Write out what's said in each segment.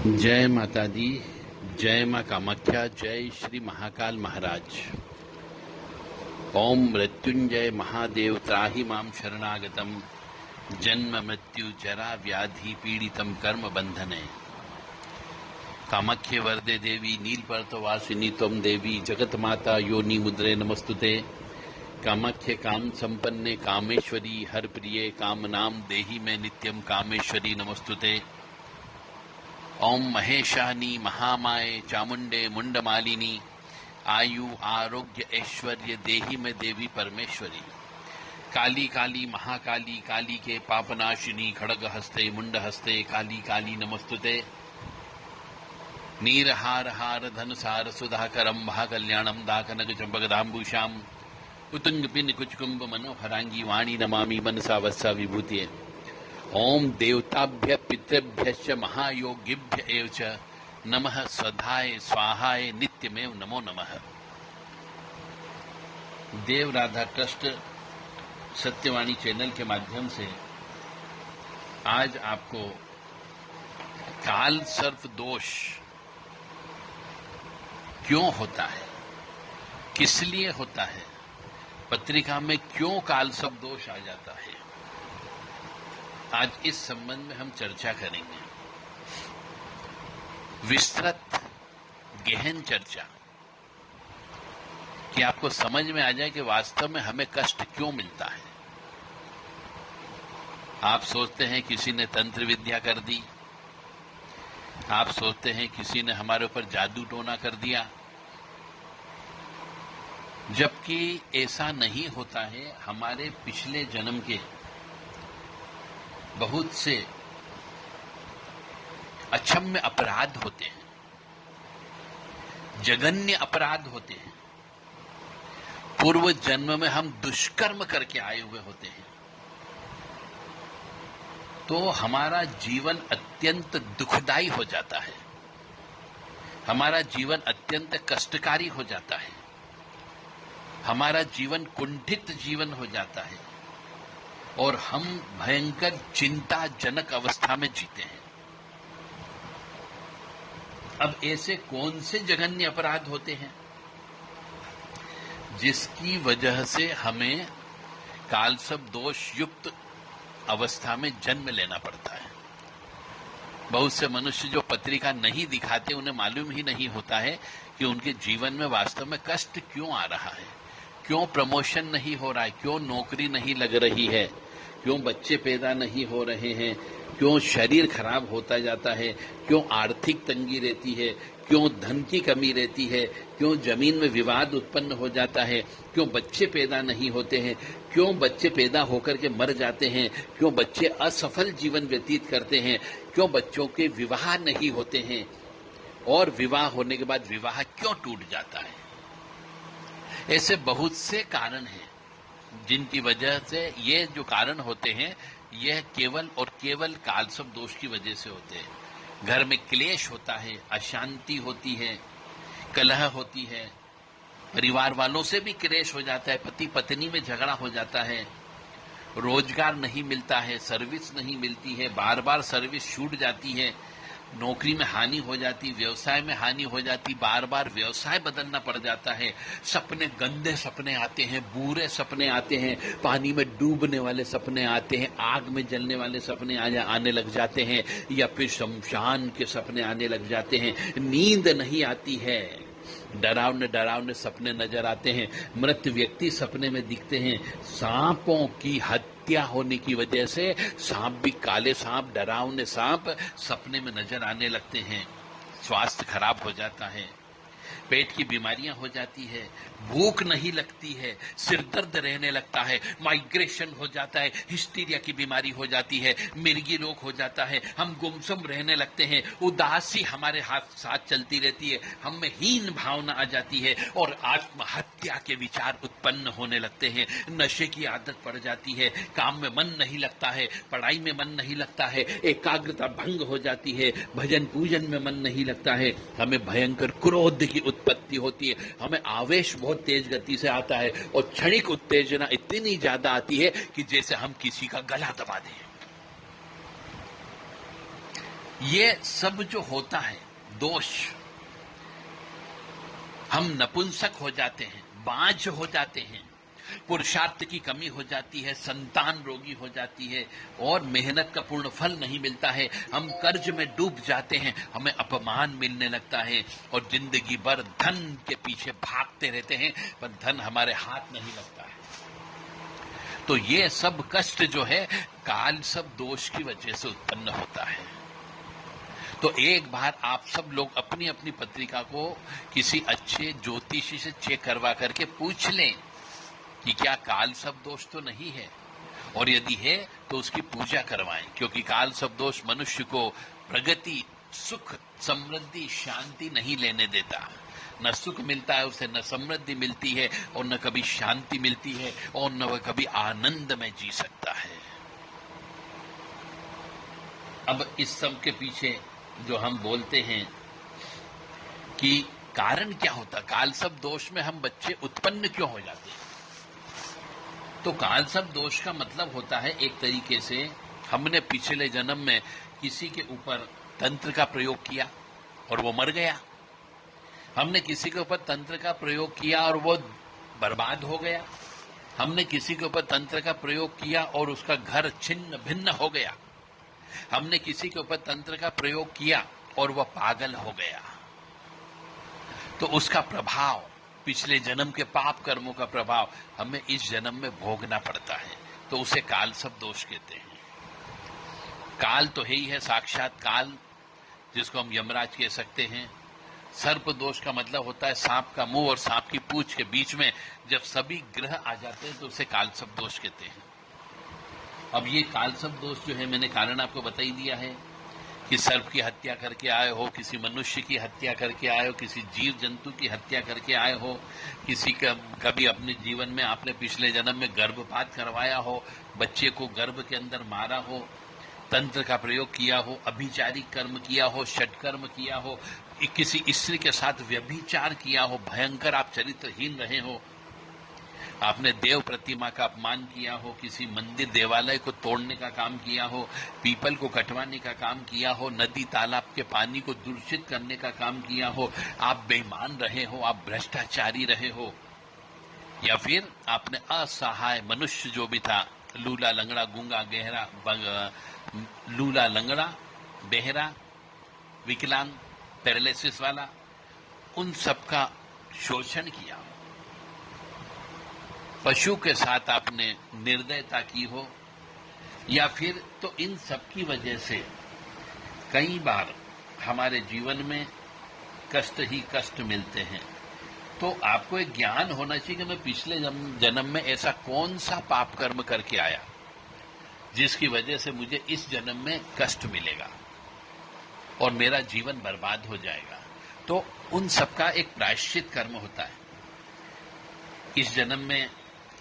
जय माता दी, जय माँ कामाख्या, जय श्री महाकाल महाराज। ओम मृत्युंजय महादेव त्राहि माम शरणागतम जन्म मृत्यु जरा व्याधि पीड़ितम कर्म बंधने। कामाख्ये वरदे देवी नीलपर्वतवासिनी त्वं देवी जगत माता योनि मुद्रे नमस्तुते। कामाख्ये काम संपन्ने कामेश्वरी हर प्रिये कामनाम देहि में नित्यम कामेश्वरी नमस्तुते। ओम महेशानी महामाये चामुंडे मुंडमालिनी आयु आरोग्य ऐश्वर्य देहि में देवी परमेश्वरी। काली काली महाकाली काली के पापनाशिनी खड़ग हस्ते मुंड हस्ते काली काली नमस्तुते। नीरहार हार धन सार सुधाकरम महाकल्याणम दाकनक चंपकदाम्बुषाम उतुंग पिन कुचकुंभ मनोहरांगी वाणी नमामि मनसा वत्सा विभूतिये। ओम देवताभ्य पितृभ्यश्च महायोगिभ्य एव च नमः स्वधाय स्वाहाय नित्यमेव नमो नमः। देव राधा ट्रस्ट सत्यवाणी चैनल के माध्यम से आज आपको काल सर्प दोष क्यों होता है, किस लिए होता है, पत्रिका में क्यों काल सर्प दोष आ जाता है, आज इस संबंध में हम चर्चा करेंगे। विस्तृत गहन चर्चा कि आपको समझ में आ जाए कि वास्तव में हमें कष्ट क्यों मिलता है। आप सोचते हैं किसी ने तंत्र विद्या कर दी, आप सोचते हैं किसी ने हमारे ऊपर जादू टोना कर दिया, जबकि ऐसा नहीं होता है। हमारे पिछले जन्म के बहुत से अक्षम्य अपराध होते हैं, जघन्य अपराध होते हैं। पूर्व जन्म में हम दुष्कर्म करके आए हुए होते हैं, तो हमारा जीवन अत्यंत दुखदायी हो जाता है, हमारा जीवन अत्यंत कष्टकारी हो जाता है, हमारा जीवन कुंठित जीवन हो जाता है और हम भयंकर चिंताजनक अवस्था में जीते हैं। अब ऐसे कौन से जघन्य अपराध होते हैं जिसकी वजह से हमें कालसर्प दोष युक्त अवस्था में जन्म लेना पड़ता है। बहुत से मनुष्य जो पत्रिका नहीं दिखाते, उन्हें मालूम ही नहीं होता है कि उनके जीवन में वास्तव में कष्ट क्यों आ रहा है, क्यों प्रमोशन नहीं हो रहा है, क्यों नौकरी नहीं लग रही है, क्यों बच्चे पैदा नहीं हो रहे हैं, क्यों शरीर खराब होता जाता है, क्यों आर्थिक तंगी रहती है, क्यों धन की कमी रहती है, क्यों जमीन में विवाद उत्पन्न हो जाता है, क्यों बच्चे पैदा नहीं होते हैं, क्यों बच्चे पैदा होकर के मर जाते हैं, क्यों बच्चे असफल जीवन व्यतीत करते हैं, क्यों बच्चों के विवाह नहीं होते हैं और विवाह होने के बाद विवाह क्यों टूट जाता है। ऐसे बहुत से कारण हैं जिनकी वजह से ये जो कारण होते हैं यह केवल और केवल कालसर्प दोष की वजह से होते हैं। घर में क्लेश होता है, अशांति होती है, कलह होती है, परिवार वालों से भी क्लेश हो जाता है, पति पत्नी में झगड़ा हो जाता है, रोजगार नहीं मिलता है, सर्विस नहीं मिलती है, बार बार सर्विस छूट जाती है, नौकरी में हानि हो जाती, व्यवसाय में हानि हो जाती, बार बार व्यवसाय बदलना पड़ जाता है, सपने गंदे सपने आते हैं, बुरे सपने आते हैं, पानी में डूबने वाले सपने आते हैं, आग में जलने वाले सपने आने लग जाते हैं, या फिर शमशान के सपने आने लग जाते हैं, नींद नहीं आती है, डरावने डरावने सपने नजर आते हैं, मृत व्यक्ति सपने में दिखते हैं, सांपों की हत्या होने की वजह से सांप भी, काले सांप, डरावने सांप सपने में नजर आने लगते हैं, स्वास्थ्य खराब हो जाता है, पेट की बीमारियां हो जाती है, भूख नहीं लगती है, सिर दर्द रहने लगता है, माइग्रेशन हो जाता है, हिस्टीरिया की बीमारी हो जाती है, मिर्गी रोग हो जाता है, हम गुमसुम रहने लगते हैं, उदासी हमारे हाथ साथ चलती रहती है, हम में हीन भावना आ जाती है और आत्महत्या के विचार उत्पन्न होने लगते हैं, नशे की आदत पड़ जाती है, काम में मन नहीं लगता है, पढ़ाई में मन नहीं लगता है, एकाग्रता भंग हो जाती है, भजन पूजन में मन नहीं लगता है, हमें भयंकर क्रोध की उत्पत्ति होती है, हमें आवेश बहुत तेज गति से आता है और क्षणिक उत्तेजना इतनी ज्यादा आती है कि जैसे हम किसी का गला दबा दें। ये सब जो होता है दोष, हम नपुंसक हो जाते हैं, बांझ हो जाते हैं, पुरुषार्थ की कमी हो जाती है, संतान रोगी हो जाती है और मेहनत का पूर्ण फल नहीं मिलता है, हम कर्ज में डूब जाते हैं, हमें अपमान मिलने लगता है और जिंदगी भर धन के पीछे भागते रहते हैं पर धन हमारे हाथ नहीं लगता है। तो ये सब कष्ट जो है काल सब दोष की वजह से उत्पन्न होता है। तो एक बार आप सब लोग अपनी अपनी पत्रिका को किसी अच्छे ज्योतिषी से चेक करवा करके पूछ लें कि क्या काल सब दोष तो नहीं है, और यदि है तो उसकी पूजा करवाएं, क्योंकि काल सब दोष मनुष्य को प्रगति, सुख, समृद्धि, शांति नहीं लेने देता। न सुख मिलता है उसे, न समृद्धि मिलती है और न कभी शांति मिलती है और न वह कभी आनंद में जी सकता है। अब इस सब के पीछे जो हम बोलते हैं कि कारण क्या होता, काल सब दोष में हम बच्चे उत्पन्न क्यों हो जाते हैं, तो काल सब दोष का मतलब होता है एक तरीके से हमने पिछले जन्म में किसी के ऊपर तंत्र का प्रयोग किया और वो मर गया, हमने किसी के ऊपर तंत्र का प्रयोग किया और वो बर्बाद हो गया, हमने किसी के ऊपर तंत्र का प्रयोग किया और उसका घर छिन्न भिन्न हो गया, हमने किसी के ऊपर तंत्र का प्रयोग किया और वह पागल हो गया, तो उसका प्रभाव, पिछले जन्म के पाप कर्मों का प्रभाव हमें इस जन्म में भोगना पड़ता है, तो उसे काल सब दोष कहते हैं। काल तो है ही है, साक्षात काल, जिसको हम यमराज कह सकते हैं। सर्प दोष का मतलब होता है सांप का मुंह और सांप की पूंछ के बीच में जब सभी ग्रह आ जाते हैं तो उसे काल सब दोष कहते हैं। अब ये काल सब दोष जो है, मैंने कारण आपको बता ही दिया है कि सर्प की हत्या करके आए हो, किसी मनुष्य की हत्या करके आए हो, किसी जीव जंतु की हत्या करके आए हो, किसी का कभी अपने जीवन में आपने पिछले जन्म में गर्भपात करवाया हो, बच्चे को गर्भ के अंदर मारा हो, तंत्र का प्रयोग किया हो, अभिचारिक कर्म किया हो, षटकर्म किया हो, किसी स्त्री के साथ व्यभिचार किया हो, भयंकर आप चरित्रहीन रहे हो, आपने देव प्रतिमा का अपमान किया हो, किसी मंदिर देवालय को तोड़ने का काम किया हो, पीपल को कटवाने का काम किया हो, नदी तालाब के पानी को दूषित करने का काम किया हो, आप बेईमान रहे हो, आप भ्रष्टाचारी रहे हो, या फिर आपने असहाय मनुष्य जो भी था, लूला लंगड़ा गूंगा गहरा, लूला लंगड़ा बहरा विकलांग पैरालिसिस वाला, उन सबका शोषण किया, पशु के साथ आपने निर्दयता की हो, या फिर तो इन सब की वजह से कई बार हमारे जीवन में कष्ट ही कष्ट मिलते हैं। तो आपको एक ज्ञान होना चाहिए कि मैं पिछले जन्म में ऐसा कौन सा पाप कर्म करके आया जिसकी वजह से मुझे इस जन्म में कष्ट मिलेगा और मेरा जीवन बर्बाद हो जाएगा। तो उन सबका एक प्रायश्चित कर्म होता है। इस जन्म में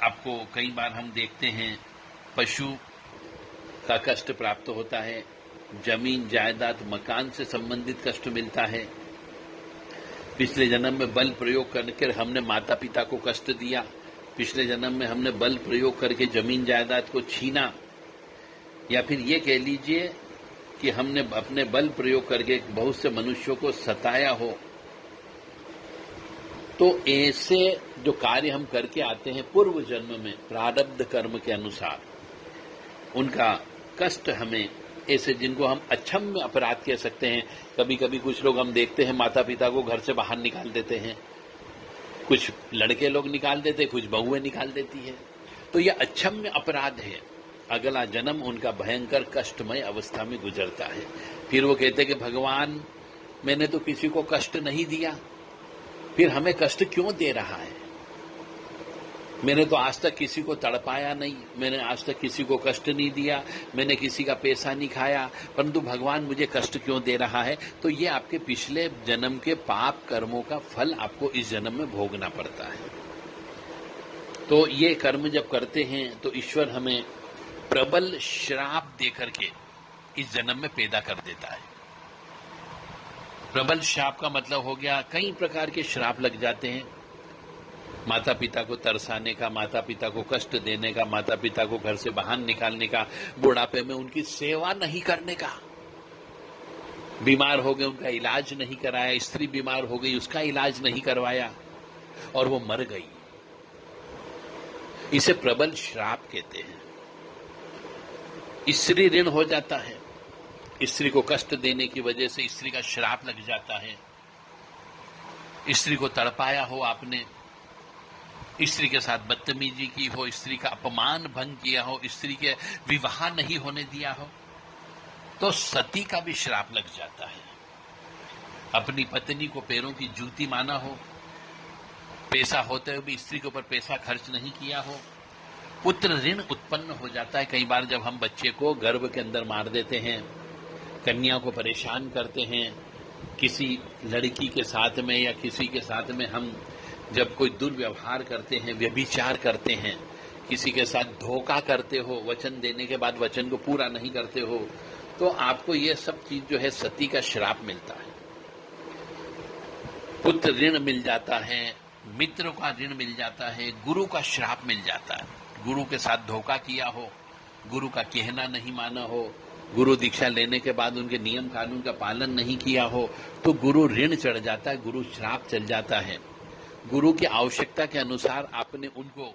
आपको कई बार हम देखते हैं पशु का कष्ट प्राप्त होता है, जमीन जायदाद मकान से संबंधित कष्ट मिलता है, पिछले जन्म में बल प्रयोग करके हमने माता पिता को कष्ट दिया, पिछले जन्म में हमने बल प्रयोग करके जमीन जायदाद को छीना, या फिर ये कह लीजिए कि हमने अपने बल प्रयोग करके बहुत से मनुष्यों को सताया हो। तो ऐसे जो कार्य हम करके आते हैं पूर्व जन्म में प्रारब्ध कर्म के अनुसार, उनका कष्ट हमें, ऐसे जिनको हम अक्षम्य अपराध कह सकते हैं। कभी कभी कुछ लोग हम देखते हैं माता पिता को घर से बाहर निकाल देते हैं, कुछ लड़के लोग निकाल देते हैं, कुछ बहुएं निकाल देती है, तो यह अक्षम्य अपराध है। अगला जन्म उनका भयंकर कष्टमय अवस्था में गुजरता है। फिर वो कहते हैं कि भगवान मैंने तो किसी को कष्ट नहीं दिया, फिर हमें कष्ट क्यों दे रहा है? मैंने तो आज तक किसी को तड़पाया नहीं, मैंने आज तक किसी को कष्ट नहीं दिया, मैंने किसी का पैसा नहीं खाया, परंतु भगवान मुझे कष्ट क्यों दे रहा है? तो ये आपके पिछले जन्म के पाप कर्मों का फल आपको इस जन्म में भोगना पड़ता है। तो ये कर्म जब करते हैं तो ईश्वर हमें प्रबल श्राप देकर के इस जन्म में पैदा कर देता है। प्रबल श्राप का मतलब हो गया कई प्रकार के श्राप लग जाते हैं, माता पिता को तरसाने का, माता पिता को कष्ट देने का, माता पिता को घर से बाहर निकालने का, बुढ़ापे में उनकी सेवा नहीं करने का। बीमार हो गए उनका इलाज नहीं कराया, स्त्री बीमार हो गई उसका इलाज नहीं करवाया और वो मर गई। इसे प्रबल श्राप कहते हैं। स्त्री ऋण हो जाता है, स्त्री को कष्ट देने की वजह से स्त्री का श्राप लग जाता है। स्त्री को तड़पाया हो आपने, स्त्री के साथ बदतमीजी की हो, स्त्री का अपमान भंग किया हो, स्त्री के विवाह नहीं होने दिया हो, तो सती का भी श्राप लग जाता है। अपनी पत्नी को पैरों की जूती माना हो, पैसा होते हुए भी स्त्री के ऊपर पैसा खर्च नहीं किया हो, पुत्र ऋण उत्पन्न हो जाता है। कई बार जब हम बच्चे को गर्भ के अंदर मार देते हैं, कन्या को परेशान करते हैं, किसी लड़की के साथ में या किसी के साथ में हम जब कोई दुर्व्यवहार करते हैं, व्यभिचार करते हैं, किसी के साथ धोखा करते हो, वचन देने के बाद वचन को पूरा नहीं करते हो, तो आपको यह सब चीज जो है सती का श्राप मिलता है। पुत्र ऋण मिल जाता है, मित्र का ऋण मिल जाता है, गुरु का श्राप मिल जाता है। गुरु के साथ धोखा किया हो, गुरु का कहना नहीं माना हो, गुरु दीक्षा लेने के बाद उनके नियम कानून का पालन नहीं किया हो, तो गुरु ऋण चढ़ जाता है, गुरु श्राप चल जाता है। गुरु की आवश्यकता के अनुसार आपने उनको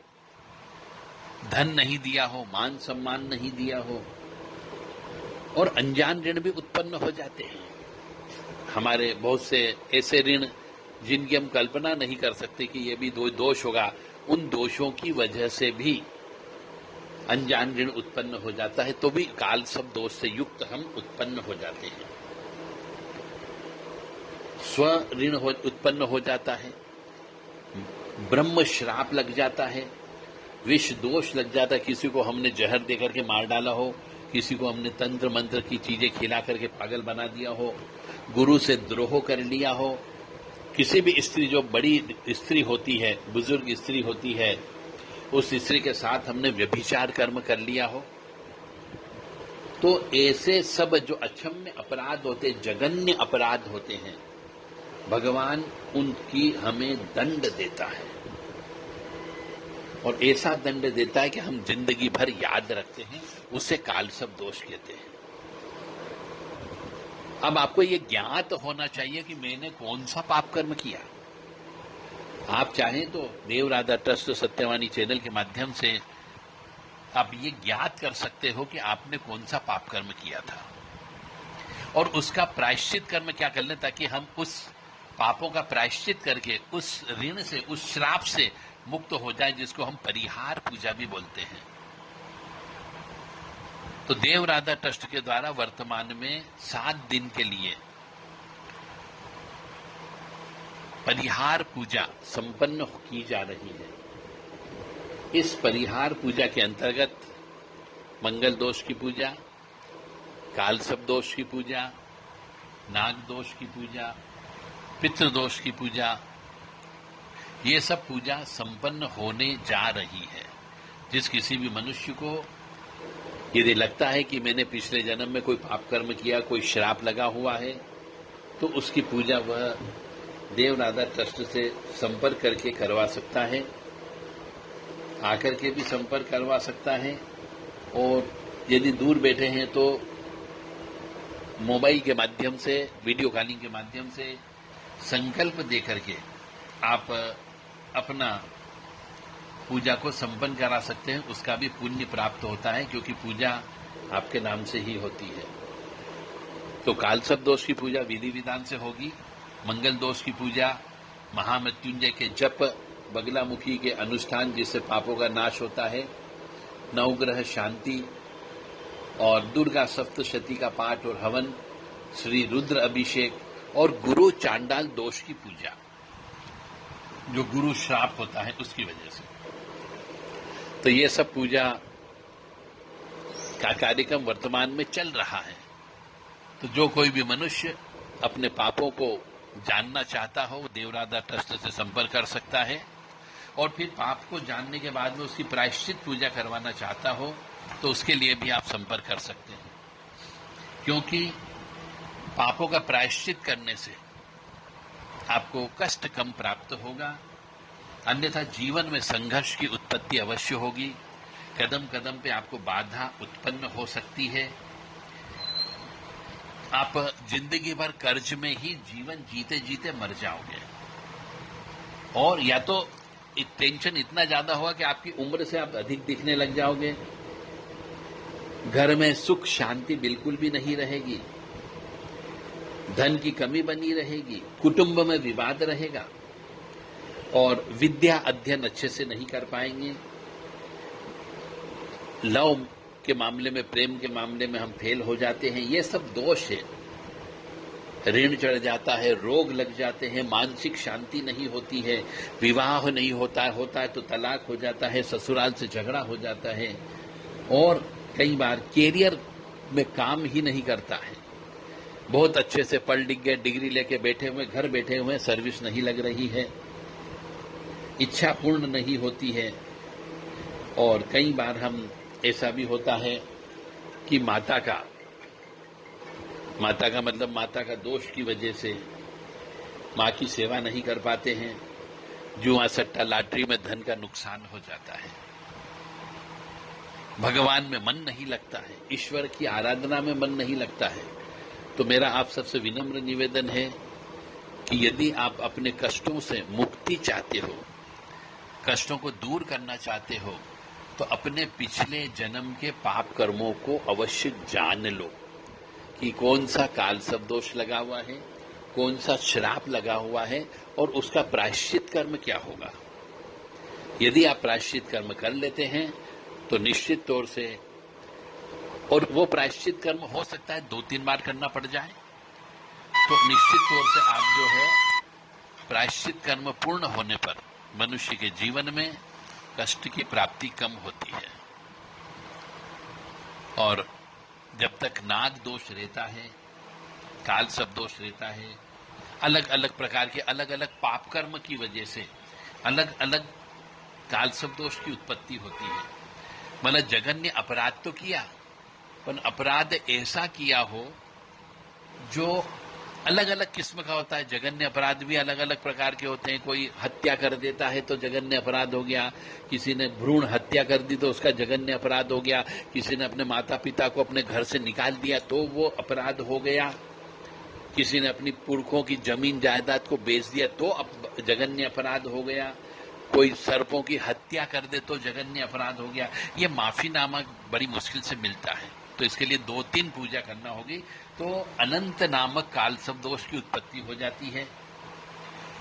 धन नहीं दिया हो, मान सम्मान नहीं दिया हो, और अनजान ऋण भी उत्पन्न हो जाते हैं। हमारे बहुत से ऐसे ऋण जिनकी हम कल्पना नहीं कर सकते कि ये भी दोष होगा, उन दोषों की वजह से भी अनजान ऋण उत्पन्न हो जाता है, तो भी काल सब दोष से युक्त हम उत्पन्न हो जाते हैं। स्व ऋण उत्पन्न हो जाता है, ब्रह्म श्राप लग जाता है, विष दोष लग जाता है। किसी को हमने जहर देकर के मार डाला हो, किसी को हमने तंत्र मंत्र की चीजें खिला करके पागल बना दिया हो, गुरु से द्रोह कर लिया हो, किसी भी स्त्री जो बड़ी स्त्री होती है, बुजुर्ग स्त्री होती है, उस स्त्री के साथ हमने व्यभिचार कर्म कर लिया हो, तो ऐसे सब जो अक्षम्य अपराध होते, जघन्य अपराध होते हैं, भगवान उनकी हमें दंड देता है, और ऐसा दंड देता है कि हम जिंदगी भर याद रखते हैं। उसे काल सब दोष कहते हैं। अब आपको ये ज्ञात होना चाहिए कि मैंने कौन सा पाप कर्म किया। आप चाहें तो देव राधा ट्रस्ट सत्यवाणी चैनल के माध्यम से आप ये ज्ञात कर सकते हो कि आपने कौन सा पाप कर्म किया था, और उसका प्रायश्चित कर्म क्या कर लें, ताकि हम उस पापों का प्रायश्चित करके उस ऋण से, उस श्राप से मुक्त हो जाए, जिसको हम परिहार पूजा भी बोलते हैं। तो देव राधा ट्रस्ट के द्वारा वर्तमान में 7 दिन के लिए परिहार पूजा संपन्न की जा रही है। इस परिहार पूजा के अंतर्गत मंगल दोष की पूजा, कालसर्प दोष की पूजा, नाग दोष की पूजा, पितृदोष की पूजा, ये सब पूजा संपन्न होने जा रही है। जिस किसी भी मनुष्य को यदि लगता है कि मैंने पिछले जन्म में कोई पाप कर्म किया, कोई श्राप लगा हुआ है, तो उसकी पूजा वह देव राधा ट्रस्ट से संपर्क करके करवा सकता है, आकर के भी संपर्क करवा सकता है, और यदि दूर बैठे हैं तो मोबाइल के माध्यम से, वीडियो कॉलिंग के माध्यम से संकल्प देकर के आप अपना पूजा को संपन्न करा सकते हैं। उसका भी पुण्य प्राप्त होता है, क्योंकि पूजा आपके नाम से ही होती है। तो कालसर्प दोष की पूजा विधि विधान से होगी। मंगल दोष की पूजा महामृत्युंजय के जप, बगलामुखी के अनुष्ठान जिससे पापों का नाश होता है, नवग्रह शांति और दुर्गा सप्तशती का पाठ और हवन, श्री रुद्र अभिषेक और गुरु चांडाल दोष की पूजा, जो गुरु श्राप होता है उसकी वजह से। तो ये सब पूजा का कार्यक्रम वर्तमान में चल रहा है। तो जो कोई भी मनुष्य अपने पापों को जानना चाहता हो, वो देवराधा ट्रस्ट से संपर्क कर सकता है, और फिर पाप को जानने के बाद में उसकी प्रायश्चित पूजा करवाना चाहता हो, तो उसके लिए भी आप संपर्क कर सकते हैं। क्योंकि पापों का प्रायश्चित करने से आपको कष्ट कम प्राप्त होगा, अन्यथा जीवन में संघर्ष की उत्पत्ति अवश्य होगी। कदम कदम पे आपको बाधा उत्पन्न हो सकती है। आप जिंदगी भर कर्ज में ही जीवन जीते जीते मर जाओगे। और या तो टेंशन इतना ज्यादा होगा कि आपकी उम्र से आप अधिक दिखने लग जाओगे, घर में सुख शांति बिल्कुल भी नहीं रहेगी, धन की कमी बनी रहेगी, कुटुंब में विवाद रहेगा और विद्या अध्ययन अच्छे से नहीं कर पाएंगे। लव के मामले में, प्रेम के मामले में हम फेल हो जाते हैं। ये सब दोष है। ऋण चढ़ जाता है, रोग लग जाते हैं, मानसिक शांति नहीं होती है, विवाह नहीं होता है तो तलाक हो जाता है, ससुराल से झगड़ा हो जाता है और कई बार कैरियर में काम ही नहीं करता है। बहुत अच्छे से पढ़ लिख गए, डिग्री लेके बैठे हुए, घर बैठे हुए, सर्विस नहीं लग रही है, इच्छा पूर्ण नहीं होती है। और कई बार हम ऐसा भी होता है कि माता का मतलब माता का दोष की वजह से मां की सेवा नहीं कर पाते हैं, जुआ सट्टा लॉटरी में धन का नुकसान हो जाता है, भगवान में मन नहीं लगता है, ईश्वर की आराधना में मन नहीं लगता है। तो मेरा आप सबसे विनम्र निवेदन है कि यदि आप अपने कष्टों से मुक्ति चाहते हो, कष्टों को दूर करना चाहते हो, तो अपने पिछले जन्म के पाप कर्मों को अवश्य जान लो कि कौन सा कालसर्प दोष लगा हुआ है, कौन सा श्राप लगा हुआ है और उसका प्रायश्चित कर्म क्या होगा। यदि आप प्रायश्चित कर्म कर लेते हैं तो निश्चित तौर से, और वो प्रायश्चित कर्म हो सकता है 2-3 बार करना पड़ जाए, तो निश्चित तौर से आप जो है प्रायश्चित कर्म पूर्ण होने पर मनुष्य के जीवन में कष्ट की प्राप्ति कम होती है। और जब तक नाग दोष रहता है, कालसर्प दोष रहता है, अलग अलग प्रकार के अलग अलग पाप कर्म की वजह से अलग अलग कालसर्प दोष की उत्पत्ति होती है। मतलब जघन्य अपराध तो किया, पर अपराध ऐसा किया हो जो अलग अलग किस्म का होता है। जघन्य अपराध भी अलग अलग प्रकार के होते हैं। कोई हत्या कर देता है तो जघन्य अपराध हो गया, किसी ने भ्रूण हत्या कर दी तो उसका जघन्य अपराध हो गया, किसी ने अपने माता पिता को अपने घर से निकाल दिया तो वो अपराध हो गया, किसी ने अपनी पुरखों की जमीन जायदाद को बेच दिया तो जघन्य अपराध हो गया, कोई सर्पों की हत्या कर दे तो जघन्य अपराध हो गया। ये माफीनामा बड़ी मुश्किल से मिलता है, तो इसके लिए 2-3 पूजा करना होगी। तो अनंत नामक कालसर्प दोष की उत्पत्ति हो जाती है,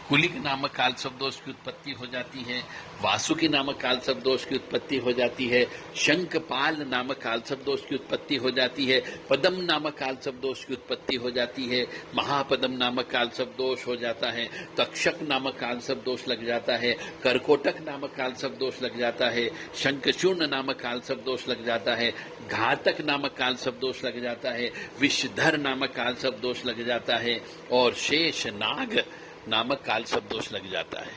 कुलिक नामक कालसर्प दोष की उत्पत्ति हो जाती है, वासुकी नामक कालसर्प दोष की उत्पत्ति हो जाती है, शंखपाल नामक कालसर्प दोष की उत्पत्ति हो जाती है, पदम नामक कालसर्प दोष की उत्पत्ति हो जाती है, महापदम नामक कालसर्प दोष हो जाता है, तक्षक नामक कालसर्प दोष लग जाता है, करकोटक नामक कालसर्प दोष लग जाता है, शंखचूर्ण नामक कालसर्प दोष लग जाता है, घातक नामक कालसर्प दोष लग जाता है, विषधर नामक कालसर्प दोष लग जाता है और शेष नाग नामक कालसर्प दोष लग जाता है।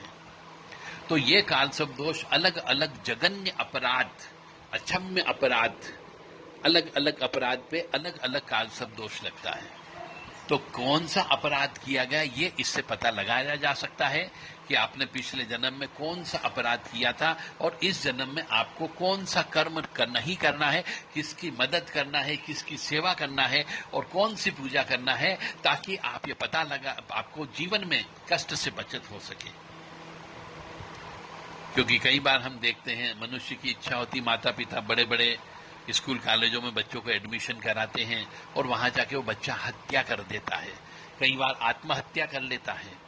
तो ये कालसर्प दोष अलग अलग जघन्य अपराध, अक्षम्य अपराध, अलग अलग अपराध पे अलग अलग कालसर्प दोष लगता है। तो कौन सा अपराध किया गया ये इससे पता लगाया जा सकता है कि आपने पिछले जन्म में कौन सा अपराध किया था और इस जन्म में आपको कौन सा कर्म नहीं करना है, किसकी मदद करना है, किसकी सेवा करना है और कौन सी पूजा करना है, ताकि आप ये पता लगा आपको जीवन में कष्ट से बचत हो सके। क्योंकि कई बार हम देखते हैं मनुष्य की इच्छा होती, माता पिता बड़े बड़े स्कूल कॉलेजों में बच्चों को एडमिशन कराते हैं और वहां जाके वो बच्चा हत्या कर देता है, कई बार आत्महत्या कर लेता है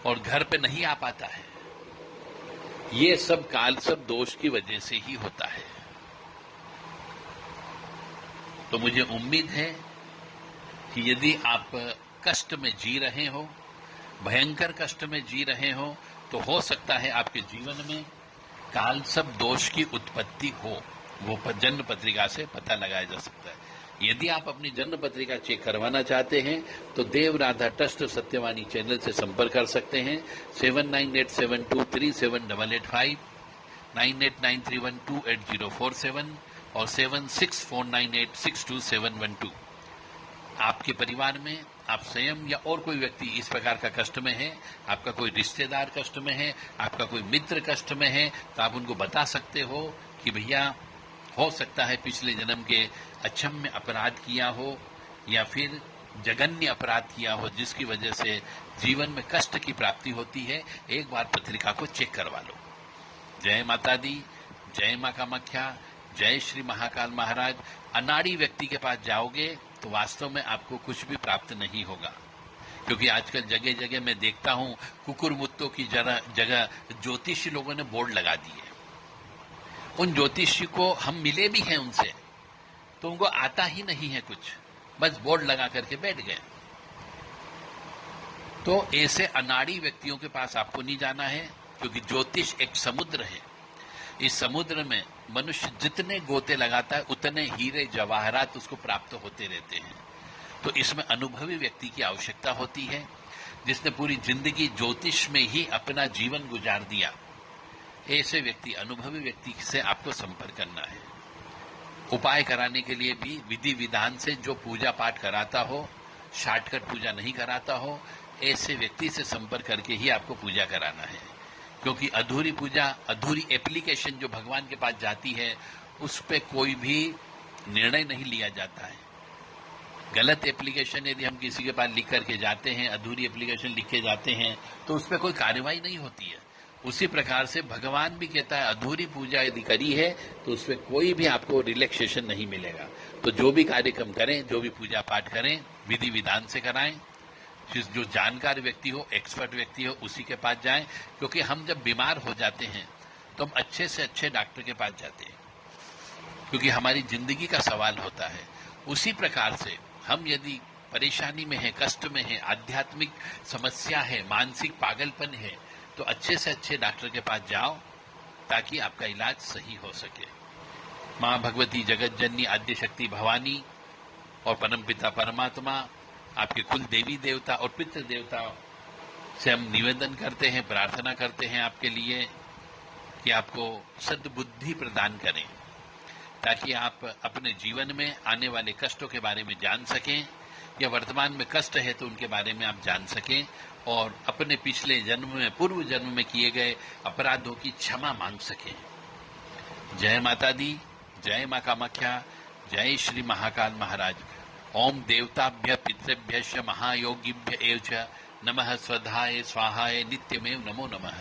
और घर पे नहीं आ पाता है। ये सब कालसर्प दोष की वजह से ही होता है। तो मुझे उम्मीद है कि यदि आप कष्ट में जी रहे हो, भयंकर कष्ट में जी रहे हो, तो हो सकता है आपके जीवन में कालसर्प दोष की उत्पत्ति हो। वो जन्म पत्रिका से पता लगाया जा सकता है। यदि आप अपनी जन्म पत्रिका चेक करवाना चाहते हैं तो देव राधा ट्रस्ट सत्यवाणी चैनल से संपर्क कर सकते हैं। 7987237885, 9893128047 और 7649862712। आपके परिवार में आप स्वयं या और कोई व्यक्ति इस प्रकार का कष्ट में है, आपका कोई रिश्तेदार कष्ट में है, आपका कोई मित्र कष्ट में है, तो आप उनको बता सकते हो कि भैया हो सकता है पिछले जन्म के अक्षम्य अपराध किया हो या फिर जघन्य अपराध किया हो जिसकी वजह से जीवन में कष्ट की प्राप्ति होती है, एक बार पत्रिका को चेक करवा लो। जय माता दी, जय मां कामाख्या, जय श्री महाकाल महाराज। अनाड़ी व्यक्ति के पास जाओगे तो वास्तव में आपको कुछ भी प्राप्त नहीं होगा, क्योंकि आजकल जगह जगह मैं देखता हूं कुकुर मुत्तों की जगह ज्योतिषी लोगों ने बोर्ड लगा दिए। उन ज्योतिषी को हम मिले भी हैं उनसे, तो उनको आता ही नहीं है कुछ, बस बोर्ड लगा करके बैठ गए। तो ऐसे अनाड़ी व्यक्तियों के पास आपको नहीं जाना है, क्योंकि ज्योतिष एक समुद्र है। इस समुद्र में मनुष्य जितने गोते लगाता है उतने हीरे जवाहरात उसको प्राप्त होते रहते हैं। तो इसमें अनुभवी व्यक्ति की आवश्यकता होती है, जिसने पूरी जिंदगी ज्योतिष में ही अपना जीवन गुजार दिया। ऐसे व्यक्ति, अनुभवी व्यक्ति से आपको संपर्क करना है। उपाय कराने के लिए भी विधि विधान से जो पूजा पाठ कराता हो, शॉर्टकट पूजा नहीं कराता हो, ऐसे व्यक्ति से संपर्क करके ही आपको पूजा कराना है। क्योंकि अधूरी पूजा, अधूरी एप्लीकेशन जो भगवान के पास जाती है, उस पे कोई भी निर्णय नहीं लिया जाता है। गलत एप्लीकेशन यदि हम किसी के पास लिख करके जाते हैं, अधूरी एप्लीकेशन लिख के जाते हैं, तो उस पर कोई कार्रवाई नहीं होती है। उसी प्रकार से भगवान भी कहता है अधूरी पूजा यदि करी है तो उसमें कोई भी आपको रिलैक्सेशन नहीं मिलेगा। तो जो भी कार्यक्रम करें, जो भी पूजा पाठ करें, विधि विधान से कराएं। जो जानकार व्यक्ति हो, एक्सपर्ट व्यक्ति हो, उसी के पास जाएं। क्योंकि हम जब बीमार हो जाते हैं तो हम अच्छे से अच्छे डॉक्टर के पास जाते हैं, क्योंकि हमारी जिंदगी का सवाल होता है। उसी प्रकार से हम यदि परेशानी में है, कष्ट में है, आध्यात्मिक समस्या है, मानसिक पागलपन है, तो अच्छे से अच्छे डॉक्टर के पास जाओ ताकि आपका इलाज सही हो सके। मां भगवती जगत जननी आद्य शक्ति भवानी और परमपिता परमात्मा, आपके कुल देवी देवता और पितृ देवता से हम निवेदन करते हैं, प्रार्थना करते हैं आपके लिए कि आपको सद्बुद्धि प्रदान करें, ताकि आप अपने जीवन में आने वाले कष्टों के बारे में जान सकें, या वर्तमान में कष्ट है तो उनके बारे में आप जान सकें, और अपने पिछले जन्म में, पूर्व जन्म में किए गए अपराधों की क्षमा मांग सकें। जय माता दी, जय मां कामाख्या, जय श्री महाकाल महाराज। ओम देवताभ्य पितृभ्य महायोगिभ्य एव च नमः स्वधाय स्वाहाय नित्यमेव नमो नमः।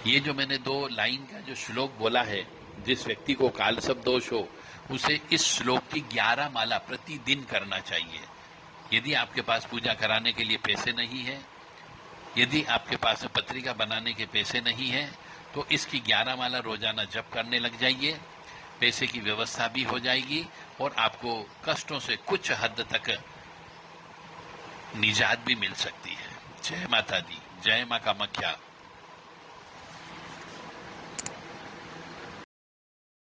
ये जो मैंने 2 लाइन का जो श्लोक बोला है, जिस व्यक्ति को कालसर्प दोष हो उसे इस श्लोक की 11 माला प्रतिदिन करना चाहिए। यदि आपके पास पूजा कराने के लिए पैसे नहीं है, यदि आपके पास पत्रिका बनाने के पैसे नहीं है, तो इसकी 11 माला रोजाना जप करने लग जाइए। पैसे की व्यवस्था भी हो जाएगी और आपको कष्टों से कुछ हद तक निजात भी मिल सकती है। जय माता दी, जय मां कामाख्या।